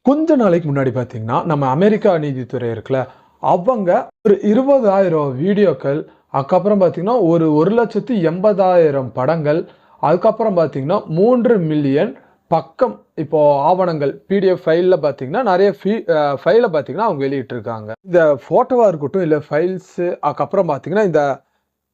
கொஞ்ச நாளைக்கு முன்னாடி பார்த்தீங்கன்னா, நம்ம அமெரிக்கா நீதித்துறை இருக்குல்ல, அவங்க ஒரு 20,000 வீடியோக்கள், அதுக்கப்புறம் பார்த்தீங்கன்னா, ஒரு 1,80,000 படங்கள், அதுக்கப்புறம் பார்த்தீங்கன்னா, 3 மில்லியன் பக்கம் இப்போ ஆவணங்கள் பிடிஎஃப் ஃபைல்ல பார்த்தீங்கன்னா, நெறைய ஃபைல பார்த்தீங்கன்னா, அவங்க வெளியிட்டிருக்காங்க. இந்த ஃபோட்டோவா இருக்கட்டும், இல்ல ஃபைல்ஸு, அதுக்கப்புறம் பார்த்தீங்கன்னா, இந்த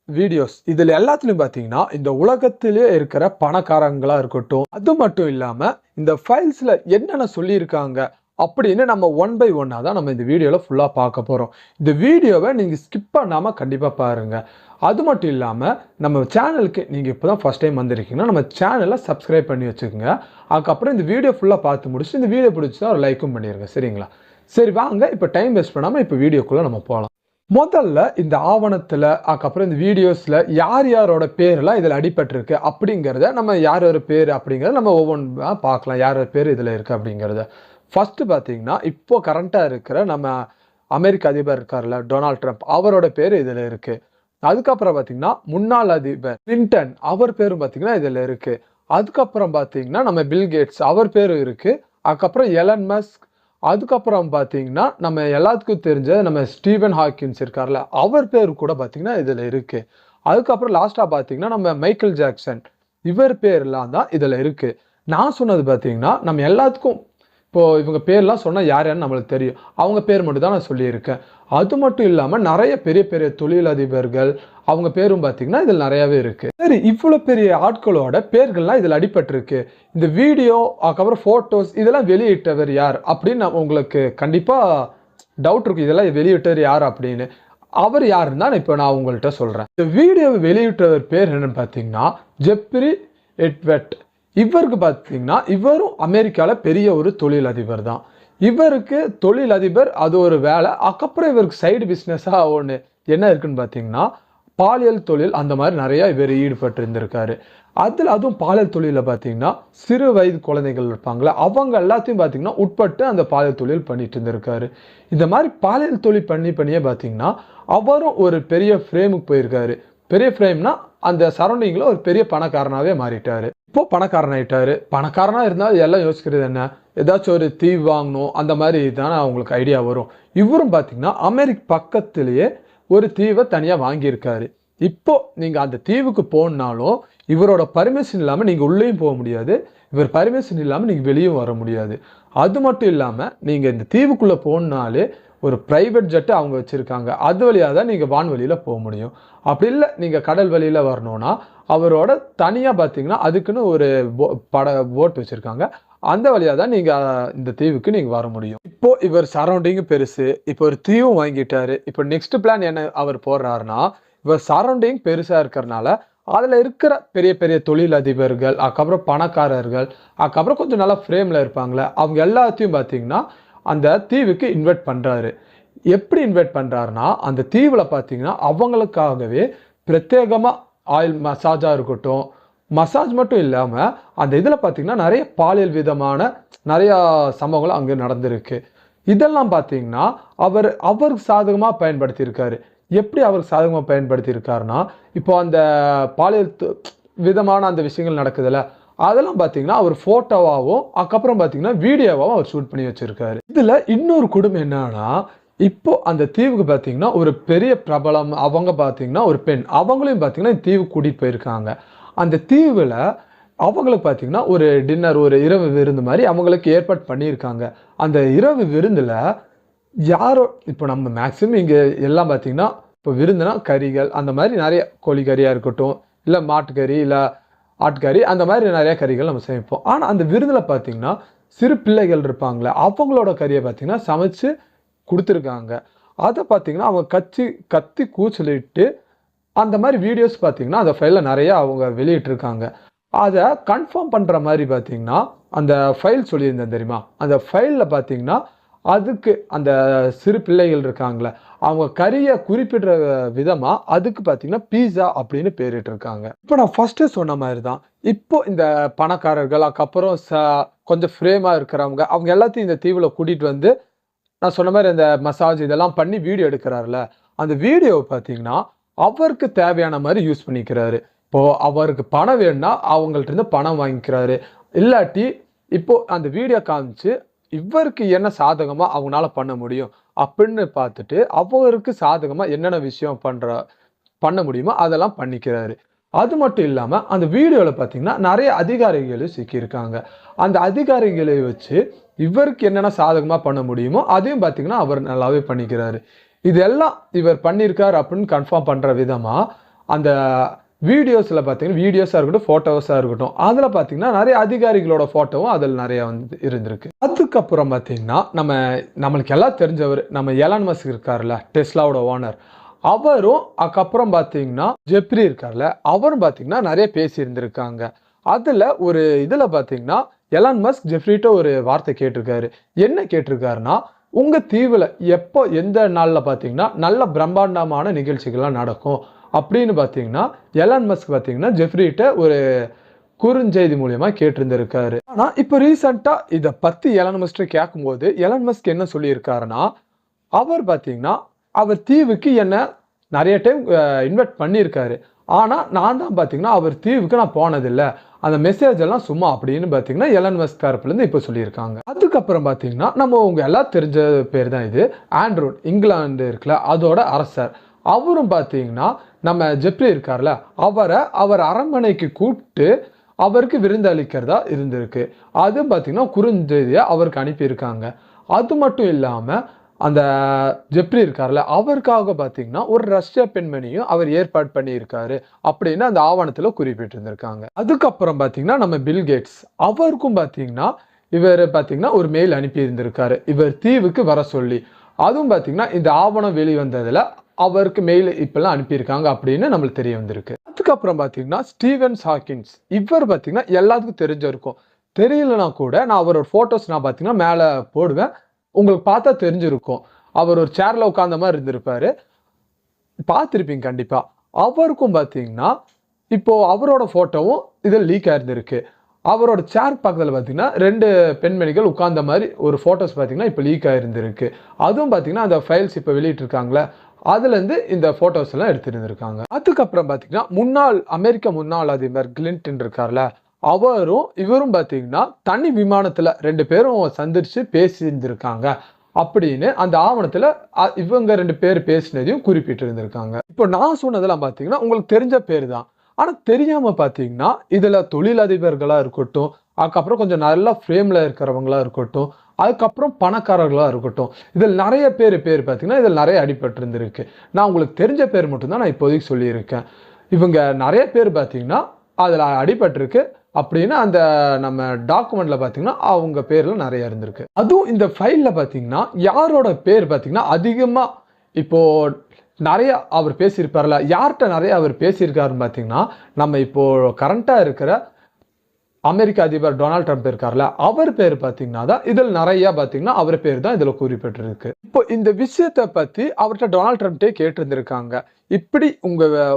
வீடியோஸ் இதுல எல்லாத்துலயும் பார்த்தீங்கன்னா, இந்த உலகத்திலே இருக்கிற பணக்காரங்களா இருக்கட்டும், அது மட்டும் இல்லாம இந்த ஃபைல்ஸ்ல என்னென்ன சொல்லியிருக்காங்க அப்படின்னு நம்ம ஒன் பை ஒன்னா தான் நம்ம இந்த வீடியோல ஃபுல்லா பார்க்க போறோம். இந்த வீடியோவை நீங்க ஸ்கிப் பண்ணாம கண்டிப்பா பாருங்க. அது மட்டும் இல்லாம நம்ம சேனலுக்கு நீங்க இப்பதான் ஃபர்ஸ்ட் டைம் வந்திருக்கீங்கன்னா, நம்ம சேனலை சப்ஸ்கிரைப் பண்ணி வச்சுக்கோங்க. அதுக்கப்புறம் இந்த வீடியோ ஃபுல்லா பார்த்து முடிச்சுட்டு இந்த வீடியோ பிடிச்சா ஒரு லைக்கும் பண்ணிருங்க. சரிங்களா? சரி வாங்க இப்ப டைம் வேஸ்ட் பண்ணாம இப்ப வீடியோக்குள்ள நம்ம போலாம். முதல்ல இந்த ஆவணத்துல, அதுக்கப்புறம் இந்த வீடியோஸ்ல யார் யாரோட பேர்லாம் இதுல அடிபட்டிருக்கு அப்படிங்கிறத நம்ம யார் யார் பேர் அப்படிங்கிறத நம்ம ஒவ்வொன்றா பார்க்கலாம். யார் யார் பேர் இதுல இருக்கு அப்படிங்கிறத. ஃபர்ஸ்ட் பார்த்தீங்கன்னா, இப்போ கரண்டா இருக்கிற நம்ம அமெரிக்க அதிபர் இருக்கார்ல, டொனால்ட் ட்ரம்ப் அவரோட பேர் இதுல இருக்கு. அதுக்கப்புறம் பார்த்தீங்கன்னா, முன்னாள் அதிபர் கிளின்டன் அவர் பேரும் பார்த்தீங்கன்னா இதுல இருக்கு. அதுக்கப்புறம் பார்த்தீங்கன்னா, நம்ம பில் கேட்ஸ் அவர் பேரும் இருக்கு. அதுக்கப்புறம் எலன் மஸ்க், அதுக்கப்புறம் பார்த்தீங்கன்னா, நம்ம எல்லாத்துக்கும் தெரிஞ்ச நம்ம ஸ்டீவன் ஹாக்கின்ஸ் இருக்கார்ல, அவர் பேர் கூட பார்த்தீங்கன்னா இதுல இருக்கு. அதுக்கப்புறம் லாஸ்ட்டா பார்த்தீங்கன்னா, நம்ம மைக்கேல் ஜாக்சன் இவர் பேர்லாம் தான் இதுல இருக்கு. நான் சொன்னது பார்த்தீங்கன்னா, நம்ம எல்லாத்துக்கும் இப்போ இவங்க பேர்லாம் சொன்னா யார் யாருன்னு நம்மளுக்கு தெரியும். அவங்க பேர் மட்டும் தான் நான் சொல்லியிருக்கேன். அது மட்டும் இல்லாம நெறைய பெரிய பெரிய தொழிலதிபர்கள் அவங்க பேரும் பார்த்தீங்கன்னா, இதில நெறையாவே இருக்கு. சரி இவ்வளோ பெரிய ஆட்களோட பேர்கள்லாம் இதில அடிபட்டிருக்கு. இந்த வீடியோ, அதுக்கப்புறம் ஃபோட்டோஸ் இதெல்லாம் வெளியிட்டவர் யார்? அப்படின்னு உங்களுக்கு கண்டிப்பா டவுட் இருக்கும். இதெல்லாம் வெளியிட்டவர் யார் அப்படின்னு. அவர் யாருன்னு தான் இப்ப நான் உங்கள்ட்ட சொல்றேன். இந்த வீடியோவை வெளியிட்டவர் பேர் என்னன்னு பார்த்தீங்கன்னா, ஜெப்ரி எட்வெர்ட். இவருக்கு பார்த்தீங்கன்னா, இவரும் அமெரிக்கால பெரிய ஒரு தொழிலதிபர் தான். இவருக்கு தொழிலதிபர் அது ஒரு வேலை. அதுக்கப்புறம் இவருக்கு சைடு பிசினஸா ஒண்ணு என்ன இருக்குன்னு பார்த்தீங்கன்னா, பாலியல் தொழில் அந்த மாதிரி நிறைய இவர் ஈடுபட்டு இருந்திருக்காரு. அதுவும் பாலியல் தொழில பார்த்தீங்கன்னா, சிறு வயது குழந்தைகள் இருப்பாங்களா, அவங்க எல்லாத்தையும் பார்த்தீங்கன்னா உட்பட்டு அந்த பாலியல் தொழில் பண்ணிட்டு இருந்திருக்காரு. இந்த மாதிரி பாலியல் தொழில் பண்ணியே பார்த்தீங்கன்னா, அவரும் ஒரு பெரிய ஃப்ரேமுக்கு போயிருக்காரு. பெரிய ஃப்ரேம்னா அந்த சரௌண்டிங்ல ஒரு பெரிய பணக்காரனாவே மாறிட்டாரு. இப்போ பணக்காரன் ஆயிட்டாரு. பணக்காரனா இருந்தால் எல்லாம் யோசிக்கிறது என்ன? ஏதாச்சும் ஒரு தீவு வாங்கணும் அந்த மாதிரி தானே அவங்களுக்கு ஐடியா வரும். இவரும் பார்த்தீங்கன்னா, அமெரிக்க பக்கத்திலேயே ஒரு தீவை தனியா வாங்கியிருக்காரு. இப்போ நீங்க அந்த தீவுக்கு போனாலும் இவரோட பர்மிஷன் இல்லாம நீங்க உள்ளேயும் போக முடியாது. இவர் பர்மிஷன் இல்லாம நீங்க வெளியும் வர முடியாது. அது மட்டும் இல்லாம நீங்க இந்த தீவுக்குள்ள போனாலே ஒரு பிரைவேட் ஜெட் அவங்க வச்சிருக்காங்க. அது வழியா தான் நீங்க வான்வெளியில போக முடியும். அப்படி இல்ல நீங்க கடல் வழியில வரணும்னா அவரோட தனியா பார்த்தீங்கன்னா, அதுக்குன்னு ஒரு போட் வச்சிருக்காங்க. அந்த வழியா தான் நீங்க இந்த தீவுக்கு நீங்க வர முடியும். இப்போ இவர் சரௌண்டிங் பெருசு. இப்போ ஒரு தீவும் வாங்கிட்டாரு. இப்போ நெக்ஸ்ட் பிளான் என்ன அவர் போடுறாருன்னா, இவர் சரௌண்டிங் பெருசா இருக்கிறனால அதுல இருக்கிற பெரிய பெரிய தொழிலதிபர்கள், அதுக்கப்புறம் பணக்காரர்கள், அதுக்கப்புறம் கொஞ்சம் நல்லா ஃப்ரேம்ல இருப்பாங்களே, அவங்க எல்லாத்தையும் பார்த்தீங்கன்னா, அந்த தீவுக்கு இன்வைட் பண்றாரு. எப்படி இன்வைட் பண்றாருன்னா, அந்த தீவுல பார்த்தீங்கன்னா, அவங்களுக்காகவே பிரத்யேகமா ஆயில் மசாஜா இருக்கட்டும், மசாஜ் மட்டும் இல்லாம, அந்த இதுல பார்த்தீங்கன்னா, நெறைய பாலியல் விதமான நெறைய சம்பவங்கள் அங்க நடந்திருக்கு. இதெல்லாம் பார்த்தீங்கன்னா, அவருக்கு சாதகமா பயன்படுத்தியிருக்காரு. எப்படி அவருக்கு சாதகமா பயன்படுத்தியிருக்காருன்னா, இப்போ அந்த பாலியல் விதமான அந்த விஷயங்கள் நடக்குதுல்ல, அதெல்லாம் பார்த்தீங்கன்னா, அவர் ஃபோட்டோவாவும், அதுக்கப்புறம் பார்த்தீங்கன்னா, வீடியோவாவும் அவர் ஷூட் பண்ணி வச்சிருக்காரு. இதுல இன்னொரு கொடுமை என்னன்னா, இப்போ அந்த தீவுக்கு பார்த்தீங்கன்னா, ஒரு பெரிய பிரபலம் அவங்க பார்த்தீங்கன்னா, ஒரு பெண். அவங்களையும் பார்த்தீங்கன்னா, இந்த தீவுக்கு கூட்டிட்டு போயிருக்காங்க. அந்த தீவுல அவங்களுக்கு பார்த்தீங்கன்னா, ஒரு டின்னர், ஒரு இரவு விருந்து மாரி அவங்களுக்கு ஏற்பாடு பண்ணியிருக்காங்க. அந்த இரவு விருந்துல யாரோ இப்போ நம்ம மேக்ஸிமம் இங்க எல்லாம் பார்த்தீங்கன்னா, இப்போ விருந்துனா கறிகள் அந்த மாரி நெறைய கோழி கறியா இருக்கட்டும், இல்ல மாட்டுக்கறி, இல்ல ஆட்டுக்கறி அந்த மாதிரி நெறைய கறிகள் நம்ம சமைப்போம். ஆனா அந்த விருந்துல பார்த்தீங்கன்னா, சிறு பிள்ளைகள் இருப்பாங்கல்ல, அவங்களோட கறிய பார்த்தீங்கன்னா சமைச்சு குடுத்துருக்காங்க. அத பார்த்தீங்கன்னா, அவங்க கத்தி கூச்சலிட்டு அந்த மாரி வீடியோஸ் பார்த்தீங்கன்னா, அந்த ஃபைல்ல நெறைய அவங்க வெளியிட்டிருக்காங்க. அத கன்ஃபார்ம் பண்ற மாரி பார்த்தீங்கன்னா, அந்த ஃபைல் சொல்லியிருந்தேன் தெரியுமா? அந்த ஃபைல்ல பார்த்தீங்கன்னா, அதுக்கு அந்த சிறு பிள்ளைகள் இருக்காங்கல்ல, அவங்க கறிய குறிப்பிடுற விதமா அதுக்கு பார்த்தீங்கன்னா, பீஸா அப்படின்னு பேரிட்டிருக்காங்க. இப்போ நான் ஃபர்ஸ்ட்டே சொன்ன மாரி தான். இப்போ இந்த பணக்காரர்கள், அதுக்கப்புறம் கொஞ்சம் ஃப்ரேமா இருக்கிறவங்க, அவங்க எல்லாத்தையும் இந்த தீவுல கூட்டிட்டு வந்து, நான் சொன்ன மாரி அந்த மசாஜ் இதெல்லாம் பண்ணி வீடியோ எடுக்கிறார்ல, அந்த வீடியோவ பார்த்தீங்கன்னா, அவருக்கு தேவையான மாரி யூஸ் பண்ணிக்கிறாரு. இப்போ அவருக்கு பணம் வேணும்னா, அவங்கள்ட்ட இருந்து பணம் வாங்கிக்கிறாரு. இல்லாட்டி இப்போ அந்த வீடியோ காமிச்சு இவருக்கு என்ன சாதகமா அவங்களால பண்ண முடியும் அப்படின்னு பார்த்துட்டு அவருக்கு சாதகமா என்னென்ன விஷயம் பண்ண முடியுமோ அதெல்லாம் பண்ணிக்கிறாரு. அது மட்டும் இல்லாம அந்த வீடியோல பார்த்தீங்கன்னா நிறைய அதிகாரிகளும் சிக்கியிருக்காங்க. அந்த அதிகாரிகளை வச்சு இவருக்கு என்னென்ன சாதகமா பண்ண முடியுமோ அதையும் பார்த்தீங்கன்னா அவர் நல்லாவே பண்ணிக்கிறாரு. இதெல்லாம் இவர் பண்ணியிருக்கார் அப்படின்னு கன்ஃபார்ம் பண்ற விதமா அந்த வீடியோஸ்ல பார்த்தீங்கன்னா வீடியோஸா இருக்கட்டும், போட்டோஸா இருக்கட்டும், அதுல பார்த்தீங்கன்னா நிறைய அதிகாரிகளோட போட்டோவும் அதில் நிறைய வந்து இருந்திருக்கு. அதுக்கப்புறம் பார்த்தீங்கன்னா நம்மளுக்கு எல்லாம் தெரிஞ்சவர் நம்ம எலான் மஸ்க் இருக்காருல்ல, டெஸ்லாவோட ஓனர். அவரும் அதுக்கப்புறம் பார்த்தீங்கன்னா ஜெப்ரி இருக்கார்ல, அவரும் பார்த்தீங்கன்னா நிறைய பேசி இருந்திருக்காங்க. அதுல ஒரு இதுல பார்த்தீங்கன்னா எலான் மஸ்க் ஜெப்ரிட்ட ஒரு வார்த்தை கேட்டிருக்காரு. என்ன கேட்டிருக்காருன்னா, உங்க தீவுல எப்போ எந்த நாள்ல பார்த்தீங்கன்னா நல்ல பிரம்மாண்டமான நிகழ்ச்சிகள்லாம் நடக்கும் அப்படின்னு பார்த்தீங்கன்னா எலான் மஸ்க் பார்த்தீங்கன்னா ஜெப்ரிட்ட ஒரு குறுஞ்செய்தி மூலியமா கேட்டிருந்திருக்காரு. ஆனா இப்போ ரீசெண்டா இதை பத்தி எலான் மஸ்க் கேட்கும்போது எலான் மஸ்க் என்ன சொல்லியிருக்காருன்னா, அவர் பார்த்தீங்கன்னா அவர் தீவுக்கு என்ன நிறைய டைம் இன்வைட் பண்ணியிருக்காரு. ஆனா நான் தான் பார்த்தீங்கன்னா அவர் தீவுக்கு நான் போனதில்லை, அந்த மெசேஜ் எல்லாம் சும்மா அப்படின்னு பார்த்தீங்கன்னா எலான் மஸ்க் தரப்புலேருந்து இப்போ சொல்லியிருக்காங்க. அதுக்கப்புறம் பார்த்தீங்கன்னா நம்ம உங்க எல்லாம் தெரிஞ்ச பேர் தான் இது, ஆண்ட்ரூ, இங்கிலாந்து இருக்குல்ல அதோட அரசர். அவரும் பார்த்தீங்கன்னா நம்ம ஜெப்ரி இருக்கார்ல, அவர் அரண்மனைக்கு கூப்பிட்டு அவருக்கு விருந்தளிக்கிறதா இருந்திருக்கு. அது பார்த்தீங்கன்னா குறுஞ்செய்தியை அவருக்கு அனுப்பியிருக்காங்க. அது மட்டும் இல்லாம அந்த ஜெப்ரி இருக்கார்ல, அவருக்காக பார்த்தீங்கன்னா ஒரு ரஷ்ய பெண்மணியும் அவர் ஏற்பாடு பண்ணியிருக்காரு அப்படின்னு அந்த ஆவணத்துல குறிப்பிட்டிருந்திருக்காங்க. அதுக்கப்புறம் பார்த்தீங்கன்னா நம்ம பில் கேட்ஸ், அவருக்கும் பார்த்தீங்கன்னா இவர் பார்த்தீங்கன்னா ஒரு மெயில் அனுப்பி இருந்திருக்காரு இவர் தீவுக்கு வர சொல்லி. அதுவும் பார்த்தீங்கன்னா இந்த ஆவணம் வெளிவந்ததுல அவருக்கு மெயில் இப்பெல்லாம் அனுப்பியிருக்காங்க அப்படின்னு நம்மளுக்கு தெரிய வந்திருக்கு. அதுக்கப்புறம் பார்த்தீங்கன்னா ஸ்டீவன் ஹாக்கின்ஸ், இவர் பார்த்தீங்கன்னா எல்லாத்துக்கும் தெரிஞ்சிருக்கும். தெரியலனா கூட நான் அவரோட போட்டோஸ் நான் பார்த்தீங்கன்னா மேலே போடுவேன், உங்களுக்கு பார்த்தா தெரிஞ்சிருக்கும். அவர் ஒரு சேர்ல உட்கார்ந்த மாதிரி இருந்திருப்பாரு, பார்த்துருப்பீங்க கண்டிப்பா. அவருக்கும் பார்த்தீங்கன்னா இப்போ அவரோட போட்டோவும் இதில் லீக் ஆயிருந்திருக்கு. அவரோட சேர் பக்கத்தில் பார்த்தீங்கன்னா 2 பெண்மணிகள் உட்கார்ந்த மாதிரி ஒரு போட்டோஸ் பார்த்தீங்கன்னா இப்போ லீக் ஆயிருந்திருக்கு. அதுவும் பார்த்தீங்கன்னா அந்த ஃபைல்ஸ் இப்போ வெளியிட்டு இருக்காங்களே, அதுலேருந்து இந்த போட்டோஸ் எல்லாம் எடுத்துருந்துருக்காங்க. அதுக்கப்புறம் பார்த்தீங்கன்னா அமெரிக்க முன்னாள் அதிபர் கிளின்டன் இருக்கார்ல, இவரும் பார்த்தீங்கன்னா தனி விமானத்துல 2 பேரும் சந்திச்சு பேசியிருந்திருக்காங்க அப்படின்னு அந்த ஆவணத்துல இவங்க 2 பேர் பேசினதையும் குறிப்பிட்டு இருந்திருக்காங்க. இப்போ நான் சொன்னதெல்லாம் பார்த்தீங்கன்னா உங்களுக்கு தெரிஞ்ச பேர் தான். ஆனா தெரியாம பார்த்தீங்கன்னா இதுல தொழிலதிபர்களா இருக்கட்டும், அதுக்கப்புறம் கொஞ்சம் நல்லா ஃப்ரேம்ல இருக்கிறவங்களா இருக்கட்டும், அதுக்கப்புறம் பணக்காரர்களா இருக்கட்டும், இதில் நிறைய பேர் பார்த்தீங்கன்னா இதில் நிறைய அடிபட்டு இருந்திருக்கு. நான் உங்களுக்கு தெரிஞ்ச பேர் மட்டும்தான் நான் இப்போதைக்கு சொல்லியிருக்கேன். இவங்க நிறைய பேர் பார்த்தீங்கன்னா அதில் அடிபட்டிருக்கு அப்படின்னு அந்த நம்ம டாக்குமெண்ட்ல பார்த்தீங்கன்னா அவங்க பேர்ல நிறைய இருந்திருக்கு. அதுவும் இந்த ஃபைல்ல பார்த்தீங்கன்னா யாரோட பேர் பார்த்தீங்கன்னா அதிகமா இப்போ நிறைய அவர் பேசியிருப்பார்ல, யார்கிட்ட நிறைய அவர் பேசியிருக்காருன்னு பார்த்தீங்கன்னா நம்ம இப்போ கரண்டா இருக்கிற அமெரிக்க அதிபர் டொனால்ட் ட்ரம்ப் இருக்கார்ல, அவர் பேர் பார்த்தீங்கன்னா தான் இதில் நிறைய பார்த்தீங்கன்னா அவர் பேர் தான் இதில் குறிப்பிட்டிருக்கு. இப்போ இந்த விஷயத்தை பத்தி அவர்கிட்ட டொனால்ட் ட்ரம்ப்டே கேட்டிருந்திருக்காங்க. இப்படி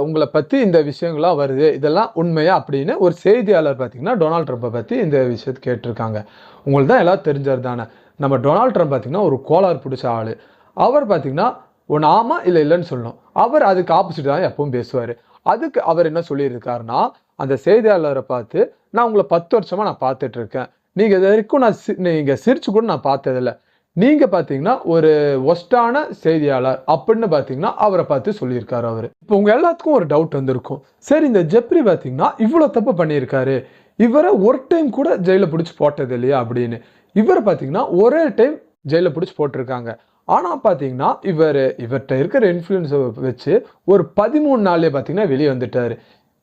உங்களை பத்தி இந்த விஷயங்கள்லாம் வருது, இதெல்லாம் உண்மையா அப்படின்னு ஒரு செய்தியாளர் பார்த்தீங்கன்னா டொனால்ட் ட்ரம்ப்பை பத்தி இந்த விஷயத்தை கேட்டிருக்காங்க. உங்களுக்கு தான் எல்லாம் தெரிஞ்சது தானே, நம்ம டொனால்ட் ட்ரம்ப் பார்த்தீங்கன்னா ஒரு கோளாறு பிடிச்ச ஆளு. அவர் பார்த்தீங்கன்னா ஒன்று ஆமா இல்லை இல்லைன்னு சொல்லணும், அவர் அதுக்கு ஆப்போசிட் தான் எப்பவும் பேசுவார். அதுக்கு அவர் என்ன சொல்லியிருக்காருன்னா, அந்த செய்தியாளரை பார்த்து நான் உங்களை 10 வருஷமா நான் பார்த்துட்டு இருக்கேன், நீங்க இது வரைக்கும் நீங்க சிரிச்சு கூட நான் பார்த்ததில்லை, நீங்க பார்த்தீங்கன்னா ஒரு ஒஸ்டான செய்தியாளர் அப்படின்னு பார்த்தீங்கன்னா அவரை பார்த்து சொல்லியிருக்காரு அவரு. இப்போ உங்க எல்லாத்துக்கும் ஒரு டவுட் வந்திருக்கும், சரி இந்த ஜெப்ரி பார்த்தீங்கன்னா இவ்வளோ தப்பு பண்ணியிருக்காரு, இவரை ஒரு டைம் கூட ஜெயில பிடிச்சி போட்டது இல்லையா அப்படின்னு. இவரை பார்த்தீங்கன்னா ஒரே டைம் ஜெயில பிடிச்சி போட்டிருக்காங்க. ஆனா பார்த்தீங்கன்னா இவர்கிட்ட இருக்கிற இன்ஃப்ளூயன்ஸை வச்சு ஒரு 13 நாள்லயே பார்த்தீங்கன்னா வெளியே வந்துட்டாரு.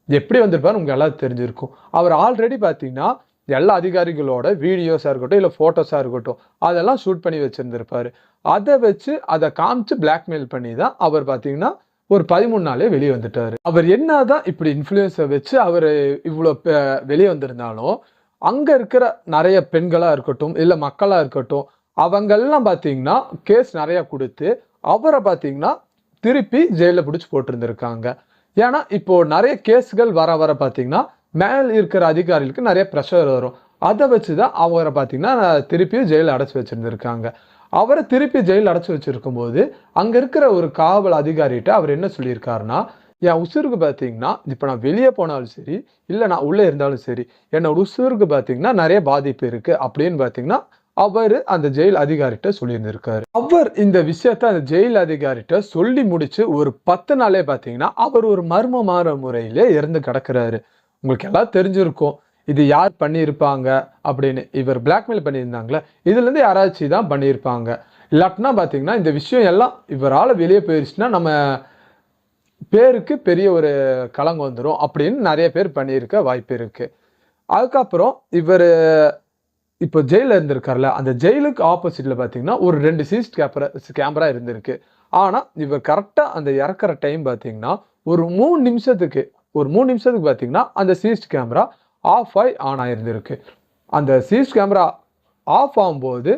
எப்படி வந்திருப்பாரு உங்களுக்கு எல்லாம் தெரிஞ்சிருக்கும். அவர் ஆல்ரெடி பார்த்தீங்கன்னா எல்லா அதிகாரிகளோட வீடியோஸாக இருக்கட்டும் இல்லை ஃபோட்டோஸாக இருக்கட்டும் அதெல்லாம் ஷூட் பண்ணி வச்சுருந்துருப்பாரு. அதை வச்சு அதை காமிச்சு பிளாக்மெயில் பண்ணி தான் அவர் பார்த்தீங்கன்னா ஒரு 13 நாளே வெளியே வந்துட்டாரு. அவர் என்னதான் இப்படி இன்ஃப்ளூயன்ஸை வச்சு அவர் இவ்வளோ வெளியே வந்திருந்தாலும் அங்கே இருக்கிற நிறைய பெண்களாக இருக்கட்டும் இல்லை மக்களாக இருக்கட்டும் அவங்கெல்லாம் பார்த்தீங்கன்னா கேஸ் நிறையா கொடுத்து அவரை பார்த்தீங்கன்னா திருப்பி ஜெயிலில் பிடிச்சி போட்டிருந்துருக்காங்க. ஏன்னா இப்போ நிறைய கேஸ்கள் வர பார்த்தீங்கன்னா மேல் இருக்கிற அதிகாரிகளுக்கு நிறைய ப்ரெஷர் வரும், அதை வச்சு தான் அவரை பார்த்தீங்கன்னா திருப்பி ஜெயிலில் அடைச்சி வச்சுருந்துருக்காங்க. அவரை திருப்பி ஜெயிலில் அடைச்சி வச்சிருக்கும் போது அங்கே இருக்கிற ஒரு காவல் அதிகாரிகிட்ட அவர் என்ன சொல்லியிருக்காருன்னா, என் உசுருக்கு பார்த்தீங்கன்னா இப்போ நான் வெளியே போனாலும் சரி இல்லை நான் உள்ளே இருந்தாலும் சரி என்னோட உசுருக்கு பார்த்தீங்கன்னா நிறைய பாதிப்பு இருக்குது அப்படின்னு பார்த்தீங்கன்னா அவர் அந்த ஜெயில் அதிகாரிகிட்ட சொல்லியிருந்திருக்காரு. அவர் இந்த விஷயத்த அந்த ஜெயில் அதிகாரிகிட்ட சொல்லி முடிச்சு ஒரு 10 நாளே பார்த்தீங்கன்னா அவர் ஒரு மர்மமான முறையிலே இறந்து கிடக்குறாரு. உங்களுக்கு எல்லாம் தெரிஞ்சிருக்கும் இது யார் பண்ணியிருப்பாங்க அப்படின்னு. இவர் பிளாக்மெயில் பண்ணியிருந்தாங்களே, இதுலேருந்து யாராச்சும் தான் பண்ணியிருப்பாங்க. இல்லாட்டினா பார்த்தீங்கன்னா இந்த விஷயம் எல்லாம் இவரால் வெளியே போயிடுச்சுன்னா நம்ம பேருக்கு பெரிய ஒரு களங்கம் வந்துடும் அப்படின்னு நிறைய பேர் பண்ணியிருக்க வாய்ப்பு இருக்கு. அதுக்கப்புறம் இவர் இப்போ ஜெயிலில் இருந்திருக்காருல, அந்த ஜெயிலுக்கு ஆப்போசிட்ல பார்த்தீங்கன்னா ஒரு 2 கேமரா இருந்திருக்கு. ஆனால் இவர் கரெக்டாக அந்த இறக்குற டைம் பார்த்தீங்கன்னா ஒரு 3 நிமிஷத்துக்கு பார்த்தீங்கன்னா அந்த சிசிடி கேமரா ஆஃப் ஆன் ஆயிருந்திருக்கு. அந்த சிசிடி கேமரா ஆஃப் ஆகும்போது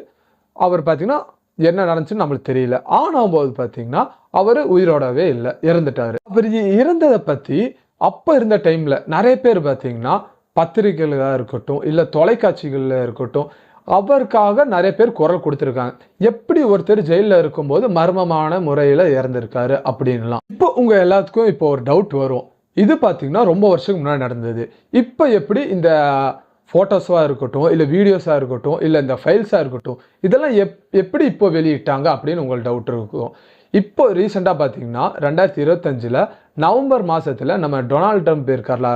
அவர் பார்த்தீங்கன்னா என்ன நடந்துச்சுன்னு நம்மளுக்கு தெரியல. ஆன் ஆகும்போது பார்த்தீங்கன்னா அவர் உயிரோடவே இல்லை, இறந்துட்டாரு. அவர் இறந்ததை பற்றி அப்போ இருந்த டைமில் நிறைய பேர் பார்த்தீங்கன்னா பத்திரிகைகளாக இருக்கட்டும் இல்லை தொலைக்காட்சிகளில் இருக்கட்டும் அவருக்காக நிறைய பேர் குரல் கொடுத்துருக்காங்க. எப்படி ஒருத்தர் ஜெயிலில் இருக்கும்போது மர்மமான முறையில் இறந்துருக்காரு அப்படின்லாம். இப்போ உங்கள் எல்லாத்துக்கும் இப்போ ஒரு டவுட் வரும். இது பார்த்தீங்கன்னா ரொம்ப வருஷத்துக்கு முன்னாடி நடந்தது. இப்போ எப்படி இந்த ஃபோட்டோஸாக இருக்கட்டும் இல்லை வீடியோஸாக இருக்கட்டும் இல்லை இந்த ஃபைல்ஸாக இருக்கட்டும் இதெல்லாம் எப்படி இப்போ வெளியிட்டாங்க அப்படின்னு உங்களுக்கு டவுட் இருக்கும். இப்போ ரீசெண்டாக பார்த்தீங்கன்னா 2025 நவம்பர் மாதத்தில் நம்ம டொனால்ட் ட்ரம்ப் இருக்கார்ல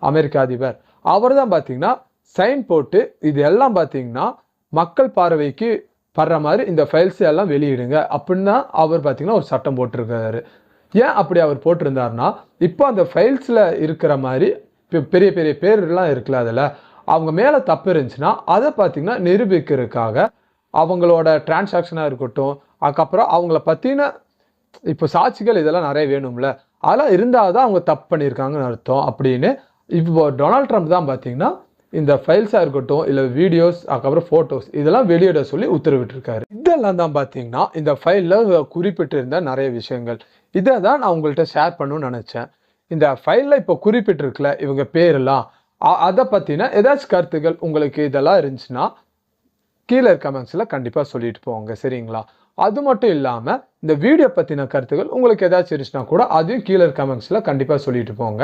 அமெரிக்க அதிபர், அவர் தான் பார்த்தீங்கன்னா சைன் போட்டு இது எல்லாம் பார்த்தீங்கன்னா மக்கள் பார்வைக்கு படுற மாதிரி இந்த ஃபைல்ஸ் எல்லாம் வெளியிடுங்க அப்படின்னு தான் அவர் பார்த்தீங்கன்னா ஒரு சட்டம் போட்டிருக்காரு. ஏன் அப்படி அவர் போட்டிருந்தாருன்னா இப்போ அந்த ஃபைல்ஸில் இருக்கிற மாதிரி பெரிய பெரிய பேர்லாம் இருக்குல்ல, அதில் அவங்க மேலே தப்பு இருந்துச்சுன்னா அதை பார்த்தீங்கன்னா நிரூபிக்கிறதுக்காக அவங்களோட டிரான்சாக்ஷனாக இருக்கட்டும், அதுக்கப்புறம் அவங்கள பற்றின இப்போ சாட்சிகள் இதெல்லாம் நிறைய வேணும்ல, அதெல்லாம் இருந்தால் தான் அவங்க தப்பு பண்ணியிருக்காங்கன்னு அர்த்தம் அப்படின்னு இப்போ டொனால்ட் ட்ரம்ப் தான் பார்த்தீங்கன்னா இந்த ஃபைல்ஸாக இருக்கட்டும் இல்லை வீடியோஸ் அதுக்கப்புறம் ஃபோட்டோஸ் இதெல்லாம் வெளியிட சொல்லி உத்தரவிட்டிருக்காரு. இதெல்லாம் தான் பார்த்தீங்கன்னா இந்த ஃபைலில் குறிப்பிட்டிருந்த நிறைய விஷயங்கள். இதை தான் நான் உங்கள்கிட்ட ஷேர் பண்ணணும்னு நினச்சேன். இந்த ஃபைலில் இப்போ குறிப்பிட்டிருக்கல இவங்க பேரெல்லாம், அதை பற்றின ஏதாச்சும் கருத்துக்கள் உங்களுக்கு இதெல்லாம் இருந்துச்சுன்னா கீழே கமெண்ட்ஸில் கண்டிப்பாக சொல்லிட்டு போங்க, சரிங்களா? அது மட்டும் இல்லாமல் இந்த வீடியோ பற்றின கருத்துக்கள் உங்களுக்கு ஏதாச்சும் இருந்துச்சுன்னா கூட அதையும் கீழே கமெண்ட்ஸில் கண்டிப்பாக சொல்லிட்டு போங்க.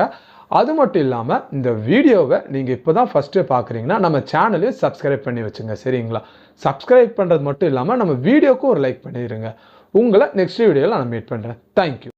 அது மட்டும் இல்லாமல் இந்த வீடியோவை நீங்கள் இப்போ தான் ஃபஸ்ட்டு பார்க்குறீங்கன்னா நம்ம சேனலையும் சப்ஸ்கிரைப் பண்ணி வச்சுங்க, சரிங்களா? சப்ஸ்கிரைப் பண்ணுறது மட்டும் இல்லாமல் நம்ம வீடியோக்கும் ஒரு லைக் பண்ணிடுங்க. உங்களை நெக்ஸ்ட் வீடியோவில் நான் மீட் பண்ணுறேன். தேங்க்யூ.